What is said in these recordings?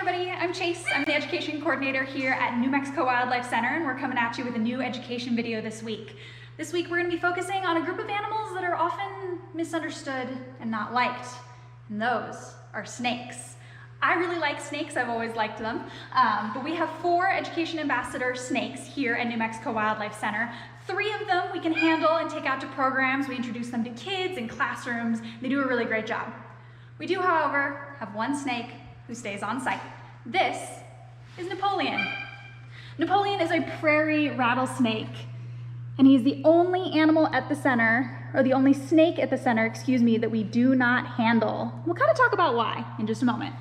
everybody, I'm Chase. I'm the education coordinator here at New Mexico Wildlife Center, and we're coming at you with a new education video this week. This week we're going to be focusing on a group of animals that are often misunderstood and not liked, and those are snakes. I really like snakes, I've always liked them, but we have 4 education ambassador snakes here at New Mexico Wildlife Center. 3 of them we can handle and take out to programs. We introduce them to kids and classrooms. They do a really great job. We do, however, have one snake who stays on site. This is Napoleon. Napoleon is a prairie rattlesnake, and he's the only animal at the center, or the only snake at the center, excuse me, that we do not handle. We'll kind of talk about why in just a moment.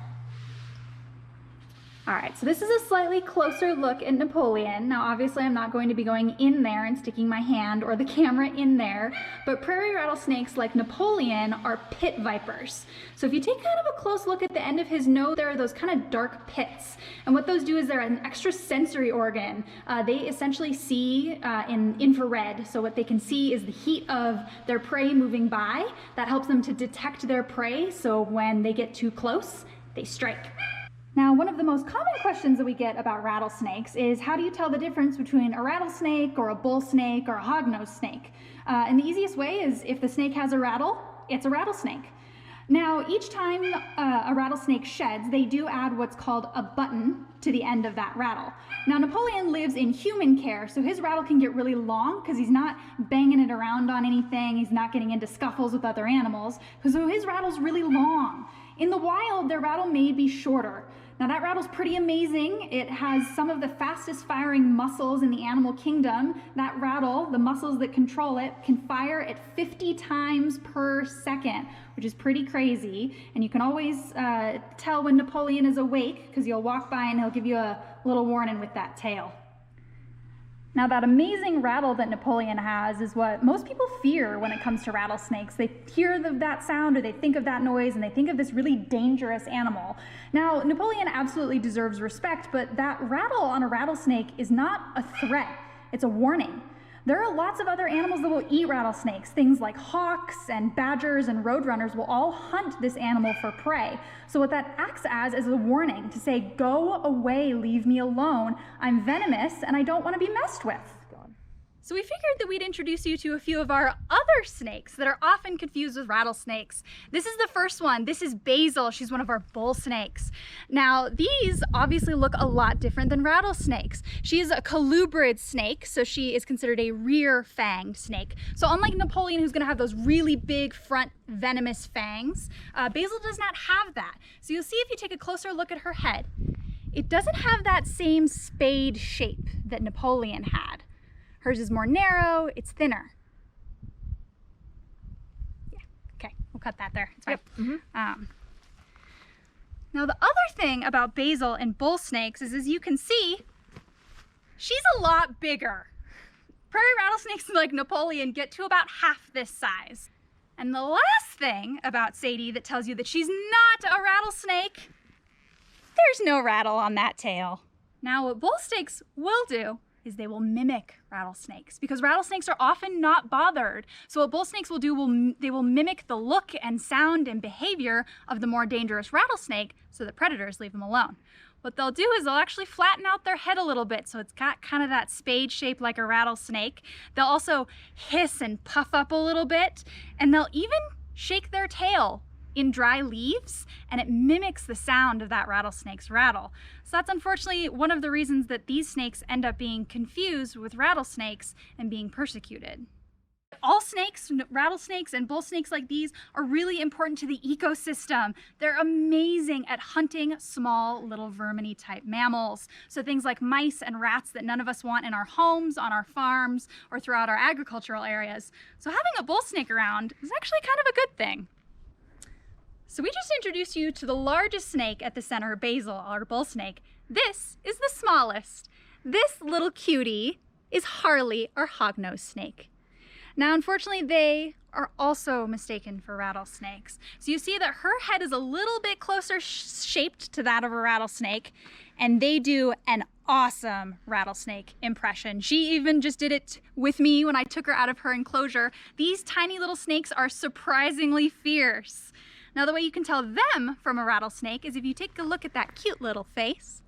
All right, so this is a slightly closer look at Napoleon. Now, obviously, I'm not going to be going in there and sticking my hand or the camera in there, but prairie rattlesnakes like Napoleon are pit vipers. So if you take kind of a close look at the end of his nose, there are those kind of dark pits. And what those do is they're an extra sensory organ. They essentially see in infrared. So what they can see is the heat of their prey moving by. That helps them to detect their prey, so when they get too close, they strike. Now, one of the most common questions that we get about rattlesnakes is how do you tell the difference between a rattlesnake or a bull snake or a hognose snake? And the easiest way is if the snake has a rattle, it's a rattlesnake. Now, each time a rattlesnake sheds, they do add what's called a button to the end of that rattle. Now, Napoleon lives in human care, so his rattle can get really long because he's not banging it around on anything. He's not getting into scuffles with other animals, so his rattle's really long. In the wild, their rattle may be shorter. Now that rattle's pretty amazing. It has some of the fastest firing muscles in the animal kingdom. That rattle, the muscles that control it, can fire at 50 times per second, which is pretty crazy. And you can always tell when Napoleon is awake because you'll walk by and he'll give you a little warning with that tail. Now that amazing rattle that Napoleon has is what most people fear when it comes to rattlesnakes. They hear that sound or they think of that noise and they think of this really dangerous animal. Now, Napoleon absolutely deserves respect, but that rattle on a rattlesnake is not a threat, it's a warning. There are lots of other animals that will eat rattlesnakes. Things like hawks and badgers and roadrunners will all hunt this animal for prey. So what that acts as is a warning to say, go away, leave me alone. I'm venomous and I don't want to be messed with. So we figured that we'd introduce you to a few of our other snakes that are often confused with rattlesnakes. This is the first one. This is Basil. She's one of our bull snakes. Now, these obviously look a lot different than rattlesnakes. She is a colubrid snake, so she is considered a rear-fanged snake. So unlike Napoleon, who's gonna have those really big front venomous fangs, Basil does not have that. So you'll see if you take a closer look at her head, it doesn't have that same spade shape that Napoleon had. Hers is more narrow, it's thinner. Yeah, okay, we'll cut that there, it's fine. Yep. Now the other thing about Basil and bull snakes is, as you can see, she's a lot bigger. Prairie rattlesnakes like Napoleon get to about half this size. And the last thing about Sadie that tells you that she's not a rattlesnake, there's no rattle on that tail. Now what bull snakes will do is they will mimic rattlesnakes because rattlesnakes are often not bothered. So what bull snakes will do, they will mimic the look and sound and behavior of the more dangerous rattlesnake so that predators leave them alone. What they'll do is they'll actually flatten out their head a little bit so it's got kind of that spade shape like a rattlesnake. They'll also hiss and puff up a little bit, and they'll even shake their tail in dry leaves, and it mimics the sound of that rattlesnake's rattle. So that's unfortunately one of the reasons that these snakes end up being confused with rattlesnakes and being persecuted. All snakes, rattlesnakes and bull snakes like these, are really important to the ecosystem. They're amazing at hunting small little vermin-y type mammals. So things like mice and rats that none of us want in our homes, on our farms, or throughout our agricultural areas. So having a bull snake around is actually kind of a good thing. So we just introduced you to the largest snake at the center, Basil, our bull snake. This is the smallest. This little cutie is Harley, our hognose snake. Now, unfortunately, they are also mistaken for rattlesnakes. So you see that her head is a little bit closer shaped to that of a rattlesnake, and they do an awesome rattlesnake impression. She even just did it with me when I took her out of her enclosure. These tiny little snakes are surprisingly fierce. Now the way you can tell them from a rattlesnake is if you take a look at that cute little face.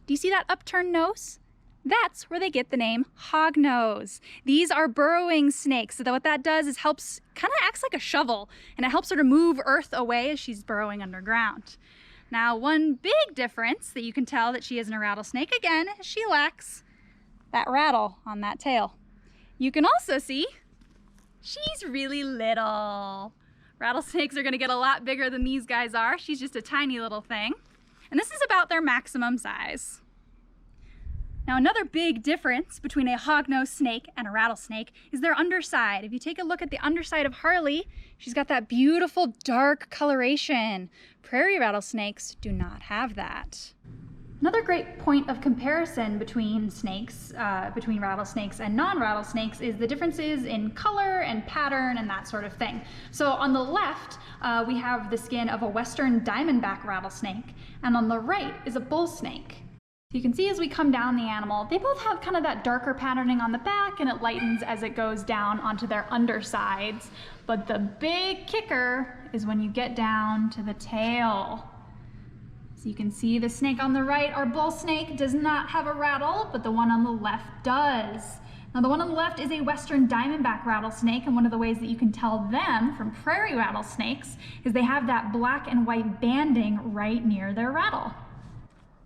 Do you see that upturned nose? That's where they get the name hognose. These are burrowing snakes. So what that does is kind of acts like a shovel, and it helps her to move earth away as she's burrowing underground. Now, one big difference that you can tell that she isn't a rattlesnake, again, is she lacks that rattle on that tail. You can also see she's really little. Rattlesnakes are gonna get a lot bigger than these guys are. She's just a tiny little thing. And this is about their maximum size. Now, another big difference between a hognose snake and a rattlesnake is their underside. If you take a look at the underside of Harley, she's got that beautiful dark coloration. Prairie rattlesnakes do not have that. Another great point of comparison between between rattlesnakes and non-rattlesnakes is the differences in color and pattern and that sort of thing. So on the left, we have the skin of a western diamondback rattlesnake, and on the right is a bull snake. So you can see as we come down the animal, they both have kind of that darker patterning on the back, and it lightens as it goes down onto their undersides. But the big kicker is when you get down to the tail. So you can see the snake on the right, our bull snake, does not have a rattle, but the one on the left does. Now the one on the left is a western diamondback rattlesnake, and one of the ways that you can tell them from prairie rattlesnakes is they have that black and white banding right near their rattle.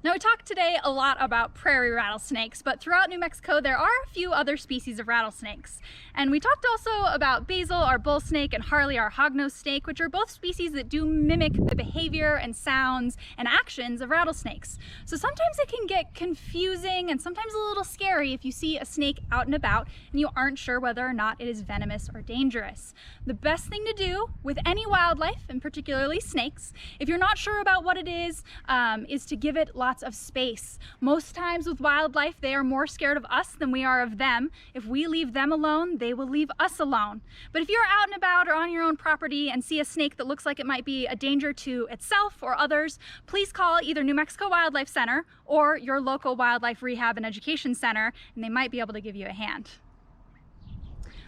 Now we talked today a lot about prairie rattlesnakes, but throughout New Mexico there are a few other species of rattlesnakes. And we talked also about Basil, our bull snake, and Harley, our hognose snake, which are both species that do mimic the behavior and sounds and actions of rattlesnakes. So sometimes it can get confusing and sometimes a little scary if you see a snake out and about and you aren't sure whether or not it is venomous or dangerous. The best thing to do with any wildlife, and particularly snakes, if you're not sure about what it is to give it lots of space. Most times with wildlife, they are more scared of us than we are of them. If we leave them alone, they will leave us alone. But if you're out and about or on your own property and see a snake that looks like it might be a danger to itself or others, please call either New Mexico Wildlife Center or your local wildlife rehab and education center, and they might be able to give you a hand.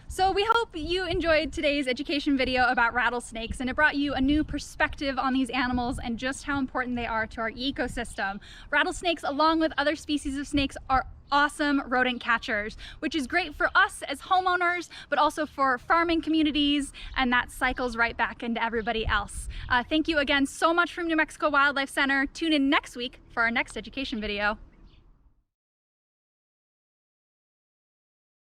So we hope you enjoyed today's education video about rattlesnakes, and it brought you a new perspective on these animals and just how important they are to our ecosystem. Rattlesnakes, along with other species of snakes, are awesome rodent catchers, which is great for us as homeowners, but also for farming communities, and that cycles right back into everybody else. Thank you again so much from New Mexico Wildlife Center. Tune in next week for our next education video.